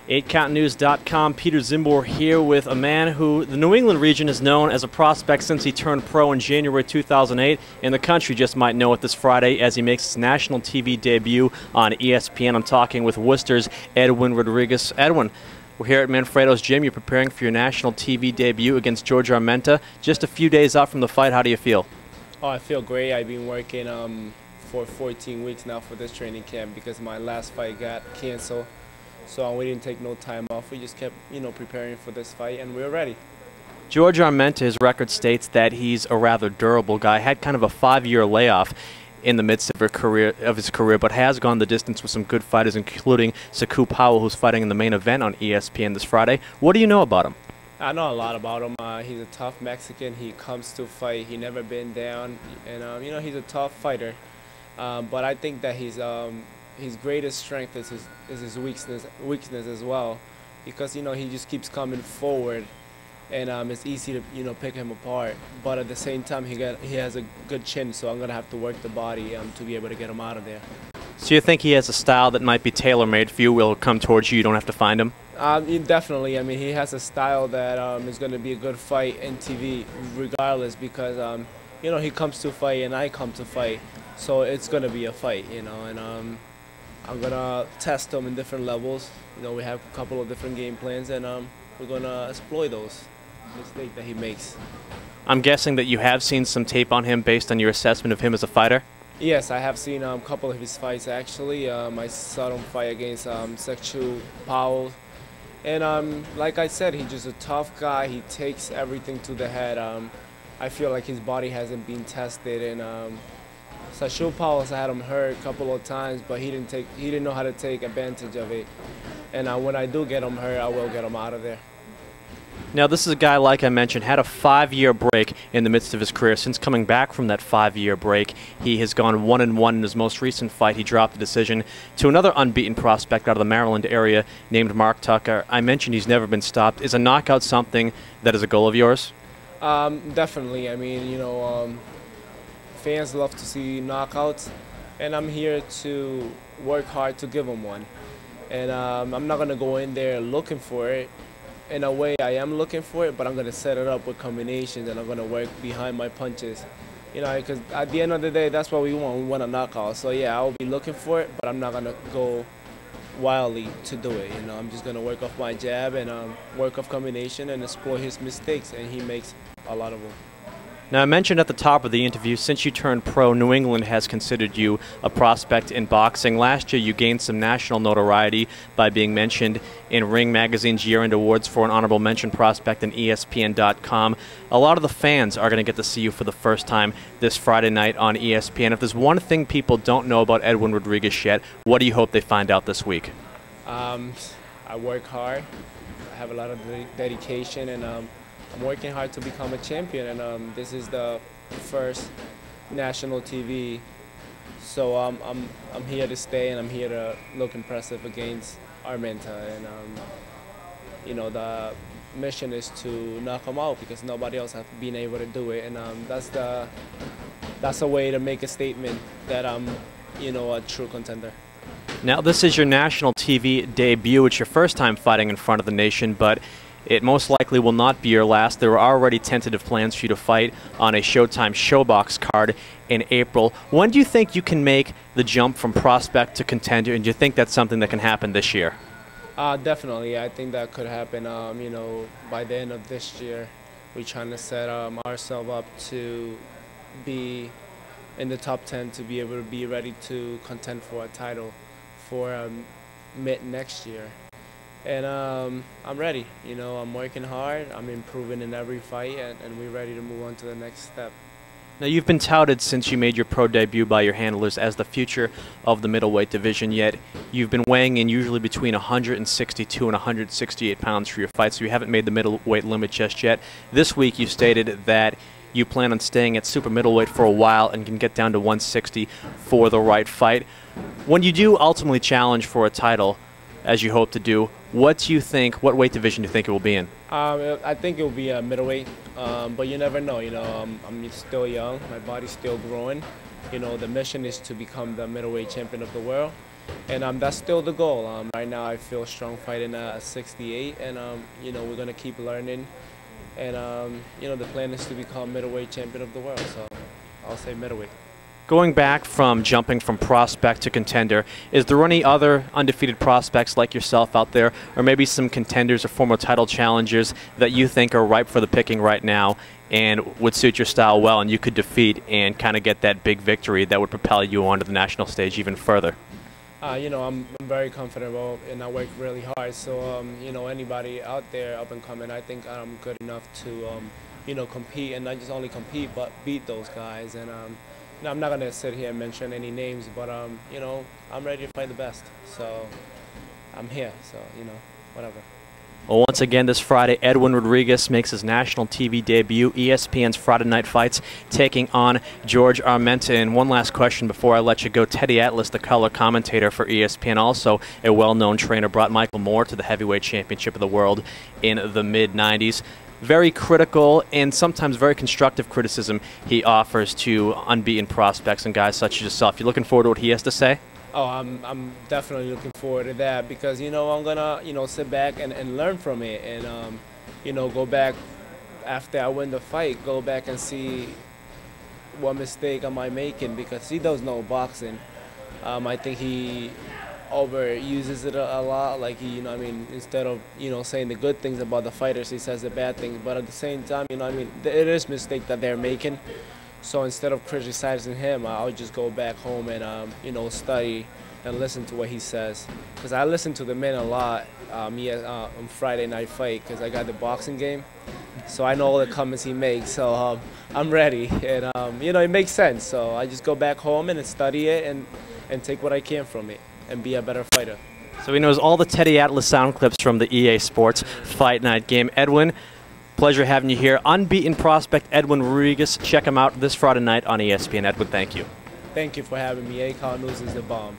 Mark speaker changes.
Speaker 1: 8countnews.com, Peter Czymbor here with a man who the New England region has known as a prospect since he turned pro in January 2008, and the country just might know it this Friday as he makes his national TV debut on ESPN. I'm talking with Worcester's Edwin Rodriguez. Edwin, we're here at Manfredo's gym. You're preparing for your national TV debut against George Armenta. Just a few days out from the fight, how do you feel?
Speaker 2: Oh, I feel great. I've been working for 14 weeks now for this training camp because my last fight got canceled. So we didn't take no time off. We just kept, preparing for this fight, and we're ready.
Speaker 1: George Armenta, his record states that he's a rather durable guy. Had kind of a 5-year layoff in the midst of his career, but has gone the distance with some good fighters, including Saku Powell, who's fighting in the main event on ESPN this Friday. What do you know about him?
Speaker 2: I know a lot about him. He's a tough Mexican. He comes to fight. He never been down, and he's a tough fighter. But I think that his greatest strength is his weakness as well, because he just keeps coming forward, and it's easy to pick him apart. But at the same time, he has a good chin, so I'm gonna have to work the body to be able to get him out of there.
Speaker 1: So you think he has a style that might be tailor-made for you? Will come towards you? You don't have to find him.
Speaker 2: Definitely. I mean, he has a style that is going to be a good fight in TV, regardless, because he comes to fight and I come to fight, so it's going to be a fight, and I'm going to test him in different levels. We have a couple of different game plans, and we're going to exploit those mistakes that he makes.
Speaker 1: I'm guessing that you have seen some tape on him based on your assessment of him as a fighter?
Speaker 2: Yes, I have seen a couple of his fights, actually. I saw him fight against Saku Powell. And like I said, he's just a tough guy. He takes everything to the head. I feel like his body hasn't been tested, and Saku Powell had him hurt a couple of times, but he didn't know how to take advantage of it. And when I do get him hurt, I will get him out of there.
Speaker 1: Now, this is a guy, like I mentioned, had a 5-year break in the midst of his career. Since coming back from that 5-year break, he has gone 1-1 in his most recent fight. He dropped the decision to another unbeaten prospect out of the Maryland area named Mark Tucker. I mentioned he's never been stopped. Is a knockout something that is a goal of yours?
Speaker 2: Definitely. I mean, fans love to see knockouts, and I'm here to work hard to give them one. And I'm not going to go in there looking for it. In a way, I am looking for it, but I'm going to set it up with combinations, and I'm going to work behind my punches. Because at the end of the day, that's what we want. We want a knockout. So, yeah, I'll be looking for it, but I'm not going to go wildly to do it. I'm just going to work off my jab and work off combination and explore his mistakes, and he makes a lot of them.
Speaker 1: Now, I mentioned at the top of the interview, since you turned pro, New England has considered you a prospect in boxing. Last year, you gained some national notoriety by being mentioned in Ring Magazine's year-end awards for an honorable mention prospect in ESPN.com. A lot of the fans are going to get to see you for the first time this Friday night on ESPN. If there's one thing people don't know about Edwin Rodriguez yet, what do you hope they find out this week?
Speaker 2: I work hard. I have a lot of dedication, and I'm working hard to become a champion, and this is the first national TV, so I'm here to stay, and I'm here to look impressive against Armenta, and the mission is to knock him out because nobody else has been able to do it, and that's a way to make a statement that I'm a true contender.
Speaker 1: Now, this is your national TV debut. It's your first time fighting in front of the nation, but it most likely will not be your last. There are already tentative plans for you to fight on a Showtime Showbox card in April. When do you think you can make the jump from prospect to contender, and do you think that's something that can happen this year?
Speaker 2: Definitely. I think that could happen, by the end of this year. We're trying to set ourselves up to be in the top 10 to be able to be ready to contend for a title for mid next year. And I'm ready. I'm working hard. I'm improving in every fight, and we're ready to move on to the next step.
Speaker 1: Now, you've been touted since you made your pro debut by your handlers as the future of the middleweight division, yet you've been weighing in usually between 162 and 168 pounds for your fights, so you haven't made the middleweight limit just yet. This week you stated that you plan on staying at super middleweight for a while and can get down to 160 for the right fight. When you do ultimately challenge for a title, as you hope to do, what weight division do you think it will be in?
Speaker 2: I think it will be a middleweight, but you never know. I'm still young, my body's still growing. The mission is to become the middleweight champion of the world, And that's still the goal. Right now I feel strong fighting at 68, and you know, we're gonna keep learning. And you know, the plan is to become middleweight champion of the world. So I'll say middleweight.
Speaker 1: Going back from jumping from prospect to contender, is there any other undefeated prospects like yourself out there, or maybe some contenders or former title challengers that you think are ripe for the picking right now and would suit your style well and you could defeat and kind of get that big victory that would propel you onto the national stage even further?
Speaker 2: You know, I'm very comfortable and I work really hard. So, you know, anybody out there up and coming, I think I'm good enough to, you know, compete, and not just only compete, but beat those guys. And now, I'm not going to sit here and mention any names, but, you know, I'm ready to fight the best. So I'm here, so, you know, whatever.
Speaker 1: Well, once again, this Friday, Edwin Rodriguez makes his national TV debut, ESPN's Friday Night Fights, taking on George Armenta. And one last question before I let you go. Teddy Atlas, the color commentator for ESPN, also a well-known trainer, brought Michael Moore to the heavyweight championship of the world in the mid-'90s. Very critical and sometimes very constructive criticism he offers to unbeaten prospects and guys such as yourself. You looking forward to what he has to say?
Speaker 2: Oh, I'm definitely looking forward to that, because, you know, I'm gonna, you know, sit back and learn from it, and you know, go back after I win the fight, go back and see what mistake am I making, because he does know boxing. I think he overuses it a lot, like he, you know, I mean, instead of, you know, saying the good things about the fighters, he says the bad things. But at the same time, you know, I mean, it is a mistake that they're making. So instead of criticizing him, I'll just go back home and, you know, study and listen to what he says. Because I listen to the man a lot on Friday Night Fight, because I got the boxing game. So I know all the comments he makes. So I'm ready. And, you know, it makes sense. So I just go back home and study it and take what I can from it and be a better fighter.
Speaker 1: So he knows all the Teddy Atlas sound clips from the EA Sports Fight Night game. Edwin, pleasure having you here. Unbeaten prospect Edwin Rodriguez. Check him out this Friday night on ESPN. Edwin, thank you.
Speaker 2: Thank you for having me. ACON News is the bomb.